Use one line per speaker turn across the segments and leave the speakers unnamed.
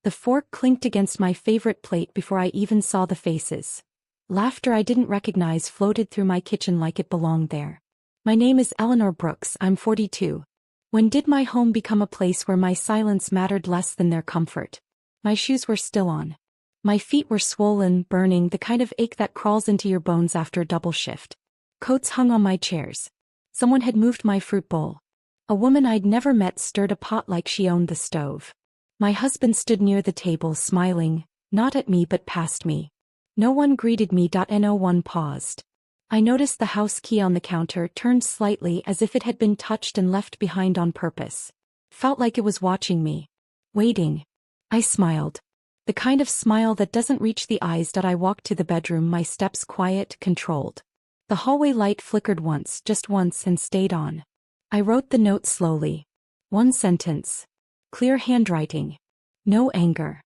The fork clinked against my favorite plate before I even saw the faces. Laughter I didn't recognize floated through my kitchen like it belonged there. My name is Eleanor Brooks, I'm 42. When did my home become a place where my silence mattered less than their comfort? My shoes were still on. My feet were swollen, burning, the kind of ache that crawls into your bones after a double shift. Coats hung on my chairs. Someone had moved my fruit bowl. A woman I'd never met stirred a pot like she owned the stove. My husband stood near the table smiling, not at me but past me. No one greeted me. No one paused. I noticed the house key on the counter turned slightly as if it had been touched and left behind on purpose. Felt like it was watching me. Waiting. I smiled. The kind of smile that doesn't reach the eyes. I walked to the bedroom, my steps quiet, controlled. The hallway light flickered once, just once, and stayed on. I wrote the note slowly. One sentence. Clear handwriting. No anger.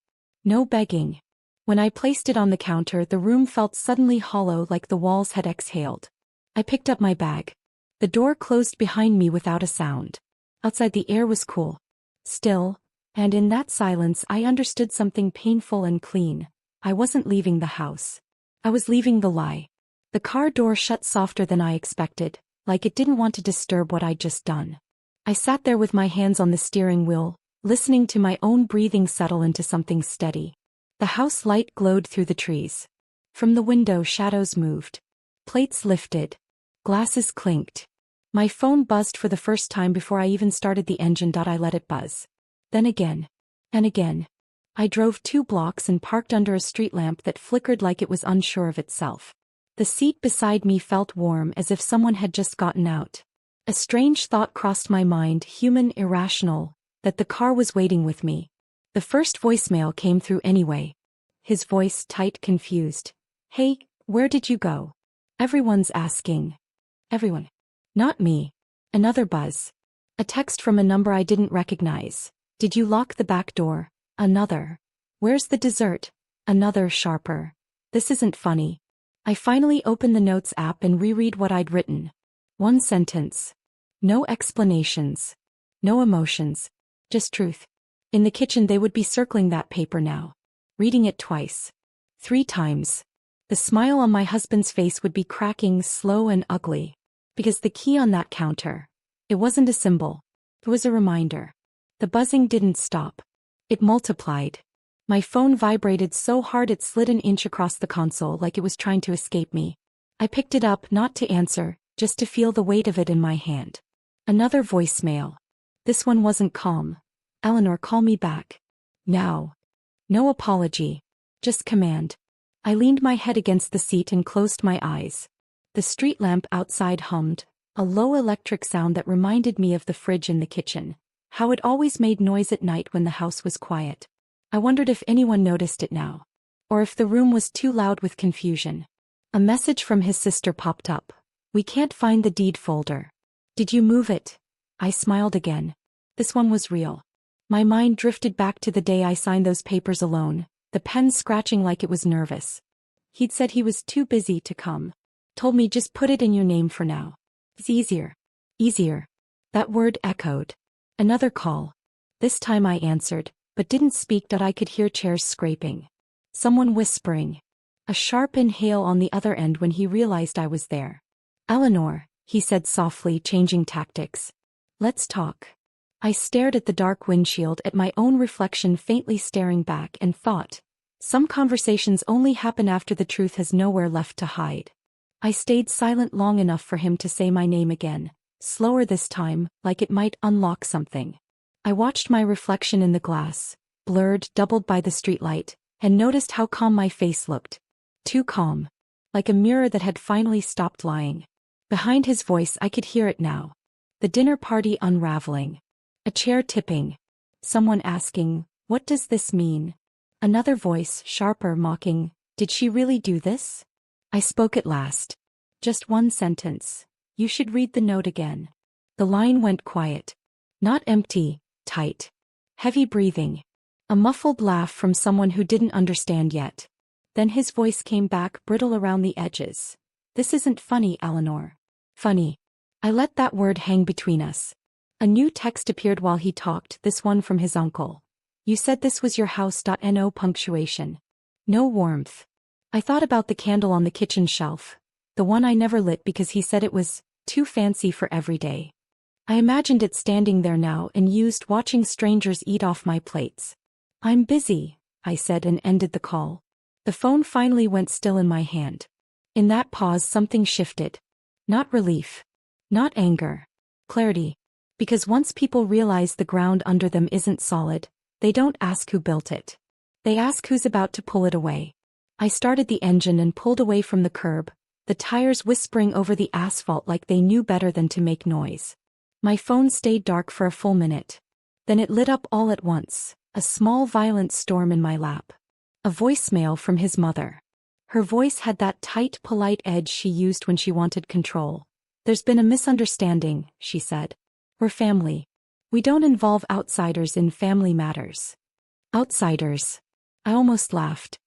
No begging. When I placed it on the counter, the room felt suddenly hollow, like the walls had exhaled. I picked up my bag. The door closed behind me without a sound. Outside the air was cool. Still. And in that silence I understood something painful and clean. I wasn't leaving the house. I was leaving the lie. The car door shut softer than I expected, like it didn't want to disturb what I'd just done. I sat there with my hands on the steering wheel, listening to my own breathing settle into something steady. The house light glowed through the trees. From the window shadows moved. Plates lifted. Glasses clinked. My phone buzzed for the first time before I even started the engine. I let it buzz. Then again. And again. I drove 2 blocks and parked under a street lamp that flickered like it was unsure of itself. The seat beside me felt warm, as if someone had just gotten out. A strange thought crossed my mind, human, irrational, that the car was waiting with me. The first voicemail came through anyway. His voice tight, confused. Hey, where did you go? Everyone's asking. Everyone. Not me. Another buzz. A text from a number I didn't recognize. Did you lock the back door? Another. Where's the dessert? Another, sharper. This isn't funny. I finally opened the Notes app and reread what I'd written. One sentence. No explanations. No emotions. Just truth. In the kitchen they would be circling that paper now. Reading it twice. 3 times. The smile on my husband's face would be cracking, slow and ugly. Because the key on that counter. It wasn't a symbol. It was a reminder. The buzzing didn't stop. It multiplied. My phone vibrated so hard it slid an inch across the console like it was trying to escape me. I picked it up, not to answer, just to feel the weight of it in my hand. Another voicemail. This one wasn't calm. Eleanor, call me back. Now. No apology. Just command. I leaned my head against the seat and closed my eyes. The street lamp outside hummed, a low electric sound that reminded me of the fridge in the kitchen. How it always made noise at night when the house was quiet. I wondered if anyone noticed it now. Or if the room was too loud with confusion. A message from his sister popped up. We can't find the deed folder. Did you move it? I smiled again. This one was real. My mind drifted back to the day I signed those papers alone, the pen scratching like it was nervous. He'd said he was too busy to come. Told me just put it in your name for now. It's easier. Easier. That word echoed. Another call. This time I answered, but didn't speak. I could hear chairs scraping. Someone whispering. A sharp inhale on the other end when he realized I was there. Eleanor, he said softly, changing tactics. Let's talk. I stared at the dark windshield, at my own reflection faintly staring back, and thought, some conversations only happen after the truth has nowhere left to hide. I stayed silent long enough for him to say my name again. Slower this time, like it might unlock something. I watched my reflection in the glass, blurred, doubled by the streetlight, and noticed how calm my face looked. Too calm. Like a mirror that had finally stopped lying. Behind his voice I could hear it now. The dinner party unraveling. A chair tipping. Someone asking, what does this mean? Another voice, sharper, mocking, did she really do this? I spoke at last. Just one sentence. You should read the note again. The line went quiet. Not empty, tight. Heavy breathing. A muffled laugh from someone who didn't understand yet. Then his voice came back, brittle around the edges. This isn't funny, Eleanor. Funny. I let that word hang between us. A new text appeared while he talked, this one from his uncle. You said this was your house. No punctuation. No warmth. I thought about the candle on the kitchen shelf, the one I never lit because he said it was too fancy for every day. I imagined it standing there now and used watching strangers eat off my plates. I'm busy, I said and ended the call. The phone finally went still in my hand. In that pause something shifted. Not relief. Not anger. Clarity. Because once people realize the ground under them isn't solid, they don't ask who built it. They ask who's about to pull it away. I started the engine and pulled away from the curb, the tires whispering over the asphalt like they knew better than to make noise. My phone stayed dark for a full minute. Then it lit up all at once, a small violent storm in my lap. A voicemail from his mother. Her voice had that tight, polite edge she used when she wanted control. There's been a misunderstanding, she said. We're family. We don't involve outsiders in family matters. Outsiders. I almost laughed.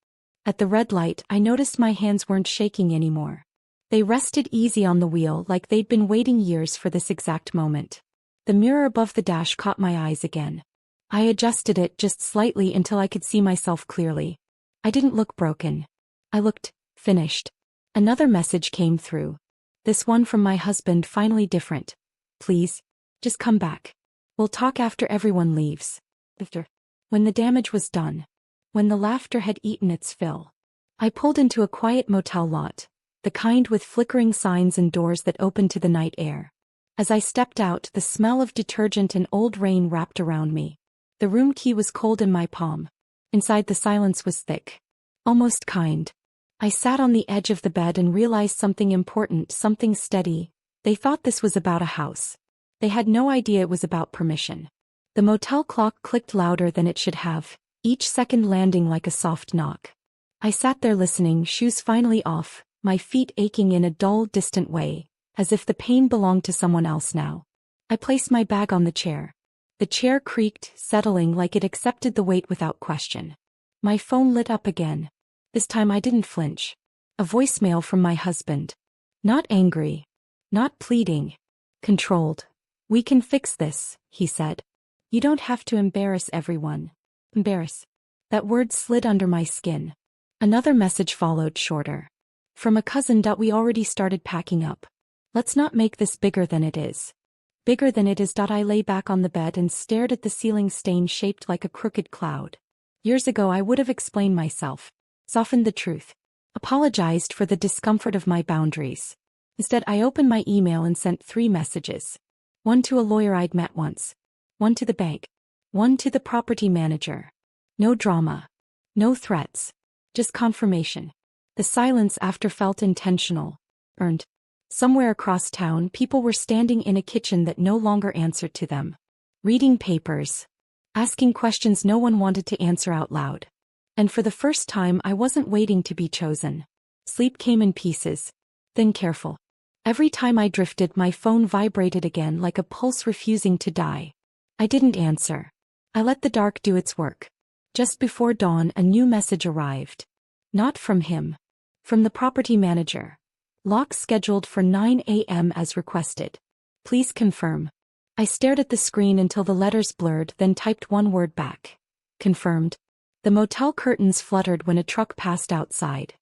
At the red light, I noticed my hands weren't shaking anymore. They rested easy on the wheel like they'd been waiting years for this exact moment. The mirror above the dash caught my eyes again. I adjusted it just slightly until I could see myself clearly. I didn't look broken. I looked finished. Another message came through. This one from my husband, finally different. Please, just come back. We'll talk after everyone leaves. After. When the damage was done. When the laughter had eaten its fill. I pulled into a quiet motel lot, the kind with flickering signs and doors that opened to the night air. As I stepped out, the smell of detergent and old rain wrapped around me. The room key was cold in my palm. Inside the silence was thick. Almost kind. I sat on the edge of the bed and realized something important, something steady. They thought this was about a house. They had no idea it was about permission. The motel clock clicked louder than it should have, each second landing like a soft knock. I sat there listening, shoes finally off, my feet aching in a dull, distant way, as if the pain belonged to someone else now. I placed my bag on the chair. The chair creaked, settling like it accepted the weight without question. My phone lit up again. This time I didn't flinch. A voicemail from my husband. Not angry. Not pleading. Controlled. We can fix this, he said. You don't have to embarrass everyone. Embarrass. That word slid under my skin. Another message followed, shorter. From a cousin. We already started packing up. Let's not make this bigger than it is. Bigger than it is. I lay back on the bed and stared at the ceiling stain shaped like a crooked cloud. Years ago I would have explained myself. Softened the truth. Apologized for the discomfort of my boundaries. Instead I opened my email and sent 3 messages. One to a lawyer I'd met once. One to the bank. One to the property manager. No drama. No threats. Just confirmation. The silence after felt intentional. Earned. Somewhere across town people were standing in a kitchen that no longer answered to them. Reading papers. Asking questions no one wanted to answer out loud. And for the first time I wasn't waiting to be chosen. Sleep came in pieces. Then careful. Every time I drifted my phone vibrated again like a pulse refusing to die. I didn't answer. I let the dark do its work. Just before dawn a new message arrived. Not from him. From the property manager. Lock scheduled for 9 a.m. as requested. Please confirm. I stared at the screen until the letters blurred, then typed one word back. Confirmed. The motel curtains fluttered when a truck passed outside.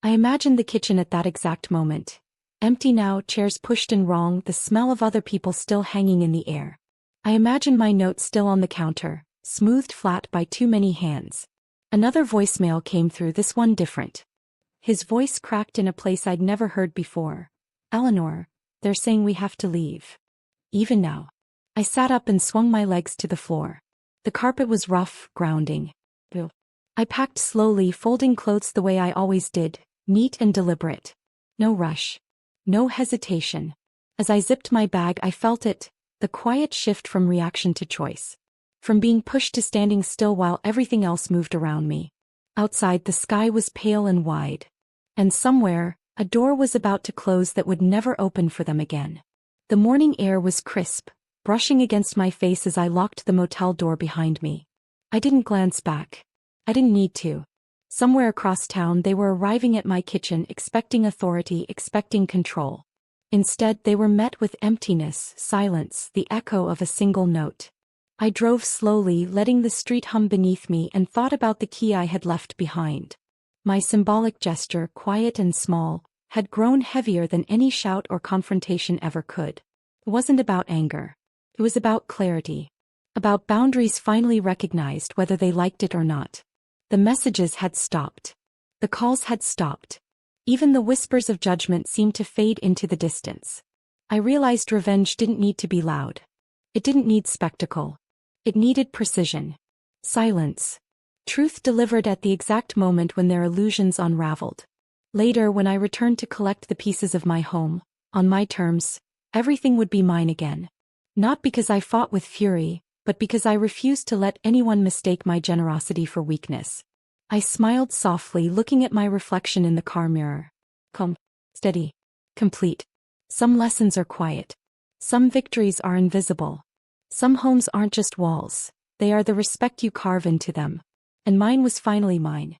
I imagined the kitchen at that exact moment. Empty now, chairs pushed in wrong, the smell of other people still hanging in the air. I imagined my notes still on the counter, smoothed flat by too many hands. Another voicemail came through, this one different. His voice cracked in a place I'd never heard before. Eleanor, they're saying we have to leave. Even now. I sat up and swung my legs to the floor. The carpet was rough, grounding. I packed slowly, folding clothes the way I always did, neat and deliberate. No rush. No hesitation. As I zipped my bag I felt it, the quiet shift from reaction to choice. From being pushed to standing still while everything else moved around me. Outside the sky was pale and wide. And somewhere, a door was about to close that would never open for them again. The morning air was crisp, brushing against my face as I locked the motel door behind me. I didn't glance back. I didn't need to. Somewhere across town they were arriving at my kitchen expecting authority, expecting control. Instead they were met with emptiness, silence, the echo of a single note. I drove slowly, letting the street hum beneath me, and thought about the key I had left behind. My symbolic gesture, quiet and small, had grown heavier than any shout or confrontation ever could. It wasn't about anger. It was about clarity. About boundaries finally recognized, whether they liked it or not. The messages had stopped. The calls had stopped. Even the whispers of judgment seemed to fade into the distance. I realized revenge didn't need to be loud. It didn't need spectacle. It needed precision. Silence. Truth delivered at the exact moment when their illusions unraveled. Later, when I returned to collect the pieces of my home, on my terms, everything would be mine again. Not because I fought with fury, but because I refused to let anyone mistake my generosity for weakness. I smiled softly, looking at my reflection in the car mirror. Calm, steady, complete. Some lessons are quiet. Some victories are invisible. Some homes aren't just walls, they are the respect you carve into them. And mine was finally mine.